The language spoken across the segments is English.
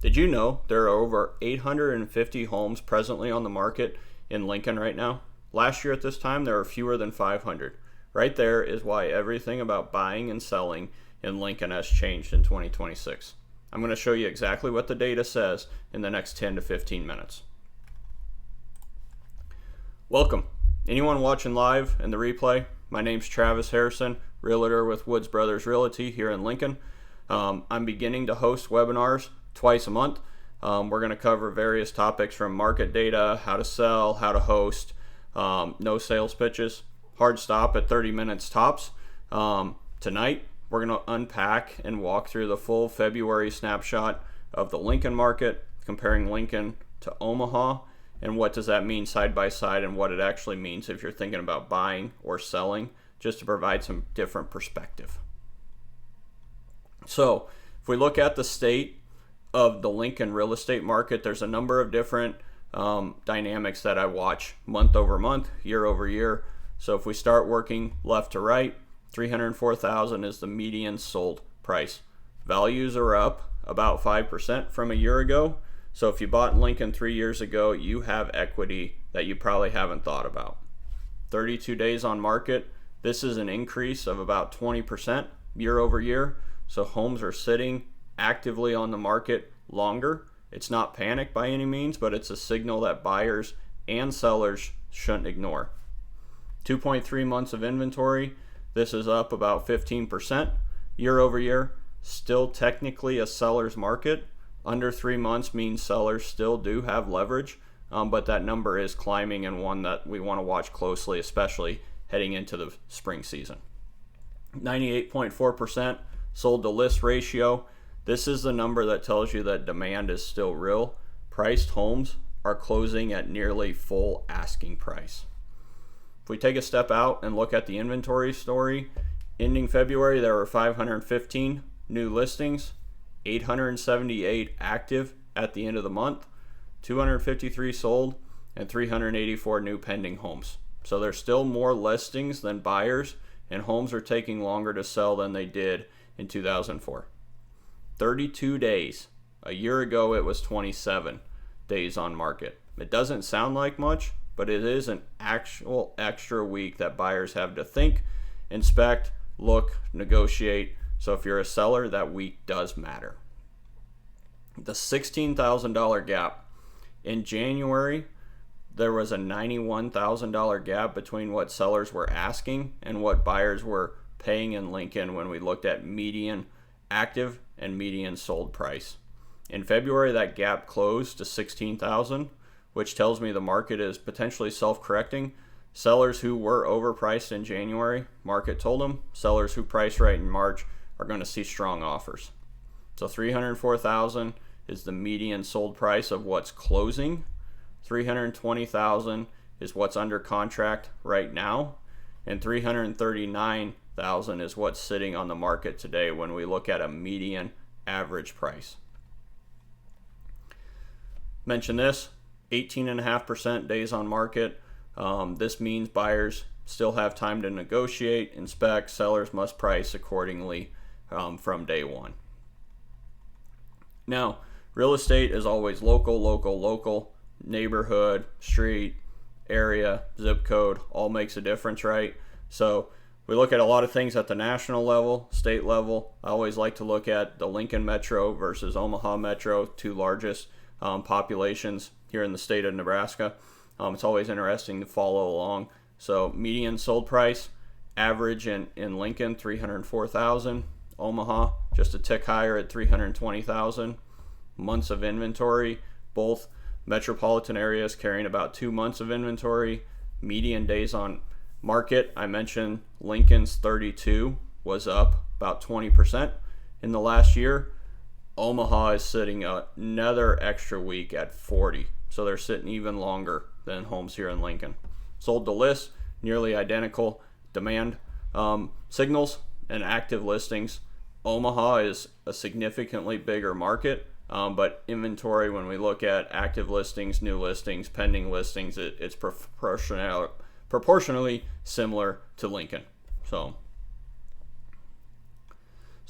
Did you know there are over 850 homes presently on the market in Lincoln right now? Last year at this time, there were fewer than 500. Right there is why everything about buying and selling in Lincoln has changed in 2026. I'm going to show you exactly what the data says in the next 10 to 15 minutes. Welcome. Anyone watching live in the replay? My name's Travis Harrison, Realtor with Woods Brothers Realty here in Lincoln. I'm beginning to host webinars twice a month. We're going to cover various topics from market data, how to sell, how to host, no sales pitches, hard stop at 30 minutes tops. Tonight, we're going to unpack and walk through the full February snapshot of the Lincoln market, comparing Lincoln to Omaha, and what does that mean side by side and what it actually means if you're thinking about buying or selling, just to provide some different perspective. So if we look at the state of the Lincoln real estate market, there's a number of different dynamics that I watch month over month, year over year. So if we start working left to right, 304,000 is the median sold price. Values are up about 5% from a year ago. So if you bought in Lincoln 3 years ago, you have equity that you probably haven't thought about. 32 days on market. This is an increase of about 20% year over year. So homes are sitting actively on the market longer. It's not panic by any means, but it's a signal that buyers and sellers shouldn't ignore. 2.3 months of inventory. This is up about 15% year over year. Still technically a seller's market. Under 3 months means sellers still do have leverage, but that number is climbing and one that we want to watch closely, especially heading into the spring season. 98.4% sold to list ratio. This is the number that tells you that demand is still real. Priced homes are closing at nearly full asking price. If we take a step out and look at the inventory story, ending February, there were 515 new listings, 878 active at the end of the month, 253 sold, and 384 new pending homes. So there's still more listings than buyers, and homes are taking longer to sell than they did in 2004. 32 days. A year ago, it was 27 days on market. It doesn't sound like much, but it is an actual extra week that buyers have to think, inspect, look, negotiate. So if you're a seller, that week does matter. The $16,000 gap. In January, there was a $91,000 gap between what sellers were asking and what buyers were paying in Lincoln when we looked at median active and median sold price. In February, that gap closed to $16,000, which tells me the market is potentially self-correcting. Sellers who were overpriced in January, market told them. Sellers who priced right in March are going to see strong offers. So $304,000 is the median sold price of what's closing. $320,000 is what's under contract right now, and $339,000 is what's sitting on the market today when we look at a median average price. Mention this, 18.5% days on market. This means buyers still have time to negotiate, inspect, sellers must price accordingly from day one. Now, real estate is always local, neighborhood, street, area, zip code, all makes a difference, right? So we look at a lot of things at the national level, state level. I always like to look at the Lincoln Metro versus Omaha Metro, two largest populations here in the state of Nebraska. It's always interesting to follow along. So median sold price, average in Lincoln, $304,000. Omaha, just a tick higher at $320,000. Months of inventory, both metropolitan areas carrying about 2 months of inventory. Median days on market, I mentioned Lincoln's 32 was up about 20% in the last year. Omaha is sitting another extra week at 40. So they're sitting even longer than homes here in Lincoln. Sold to list, nearly identical demand signals and active listings. Omaha is a significantly bigger market, but inventory, when we look at active listings, new listings, pending listings, it's proportionally similar to Lincoln. So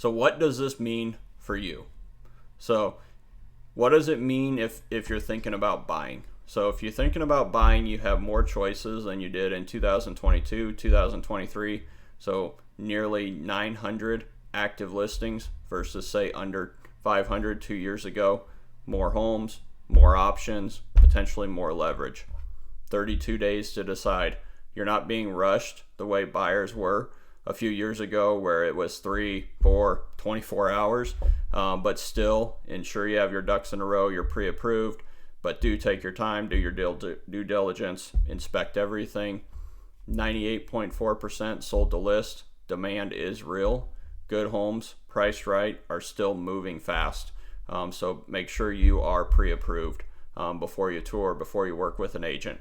what does this mean for you? So what does it mean if you're thinking about buying? So if you're thinking about buying, you have more choices than you did in 2022, 2023. So nearly 900 active listings versus say under 500 2 years ago. More homes, more options, potentially more leverage. 32 days to decide. You're not being rushed the way buyers were a few years ago, where it was 3, 4, 24 hours. But still, ensure you have your ducks in a row, you're pre-approved, but do take your time, do your due diligence, inspect everything. 98.4% sold to list. Demand is real. Good homes, priced right, are still moving fast. So make sure you are pre-approved before you tour, before you work with an agent.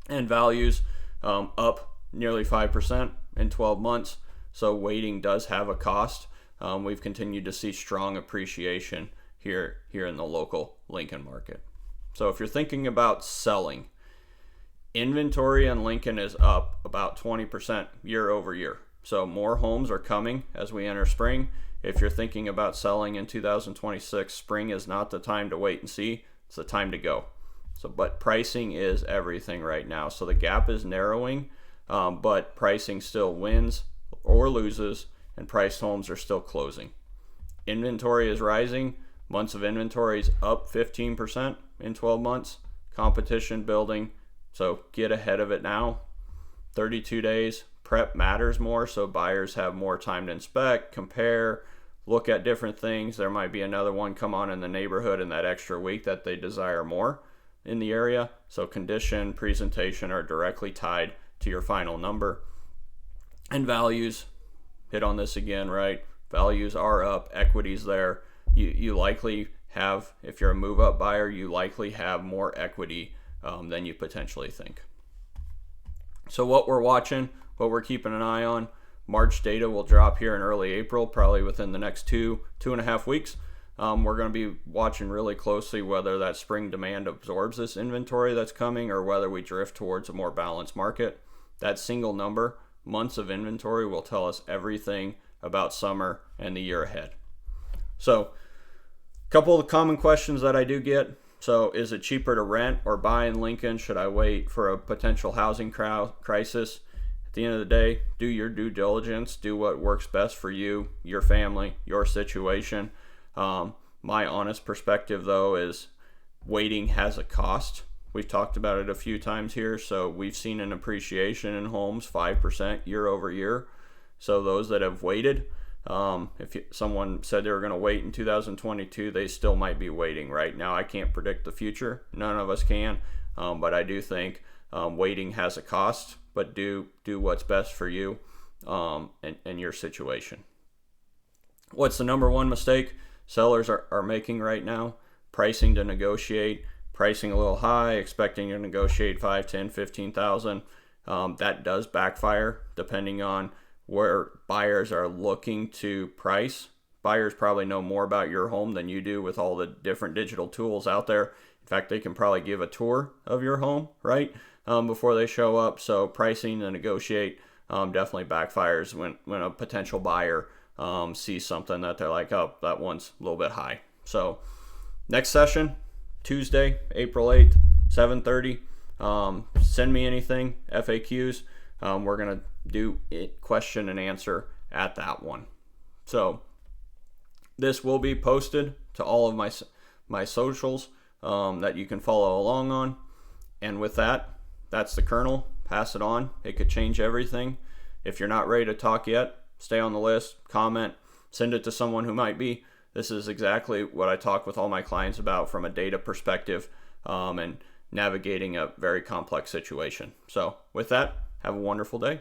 And values up nearly 5% in 12 months. So waiting does have a cost. We've continued to see strong appreciation here in the local Lincoln market. So if you're thinking about selling, inventory in Lincoln is up about 20% year over year. So more homes are coming as we enter spring. If you're thinking about selling in 2026, spring is not the time to wait and see. It's the time to go. So, but pricing is everything right now. So the gap is narrowing, but pricing still wins or loses, and priced homes are still closing. Inventory is rising. Months of inventory is up 15% in 12 months. Competition building. So get ahead of it now. 32 days. Prep matters more, so buyers have more time to inspect, compare, look at different things. There might be another one come on in the neighborhood in that extra week that they desire more in the area. So condition, presentation are directly tied to your final number. And values, hit on this again, right? Values are up, equity's there. You likely have, if you're a move-up buyer, you likely have more equity than you potentially think. So what we're watching, what we're keeping an eye on, March data will drop here in early April, probably within the next 2.5 weeks. We're going to be watching really closely whether that spring demand absorbs this inventory that's coming or whether we drift towards a more balanced market. That single number, months of inventory, will tell us everything about summer and the year ahead. So a couple of common questions that I do get. So is it cheaper to rent or buy in Lincoln? Should I wait for a potential housing crisis? At the end of the day, do your due diligence, do what works best for you, your family, your situation. My honest perspective, though, is waiting has a cost. We've talked about it a few times here. So we've seen an appreciation in homes, 5% year over year. So those that have waited, someone said they were going to wait in 2022, they still might be waiting right now. I can't predict the future. None of us can. But I do think waiting has a cost, but do what's best for you and your situation. What's the number one mistake sellers are making right now? Pricing to negotiate, pricing a little high, expecting to negotiate 5, 10, 15,000. That does backfire depending on where buyers are looking to price. Buyers probably know more about your home than you do with all the different digital tools out there. In fact, they can probably give a tour of your home, right, before they show up. So pricing to negotiate definitely backfires when a potential buyer sees something that they're like, oh, that one's a little bit high. So next session, Tuesday, April 8th, 7:30. Send me anything, FAQs. We're going to do it question and answer at that one. So this will be posted to all of my socials that you can follow along on. And with that, that's the kernel. Pass it on. It could change everything. If you're not ready to talk yet, stay on the list, comment, send it to someone who might be. This is exactly what I talk with all my clients about from a data perspective and navigating a very complex situation. So with that, have a wonderful day.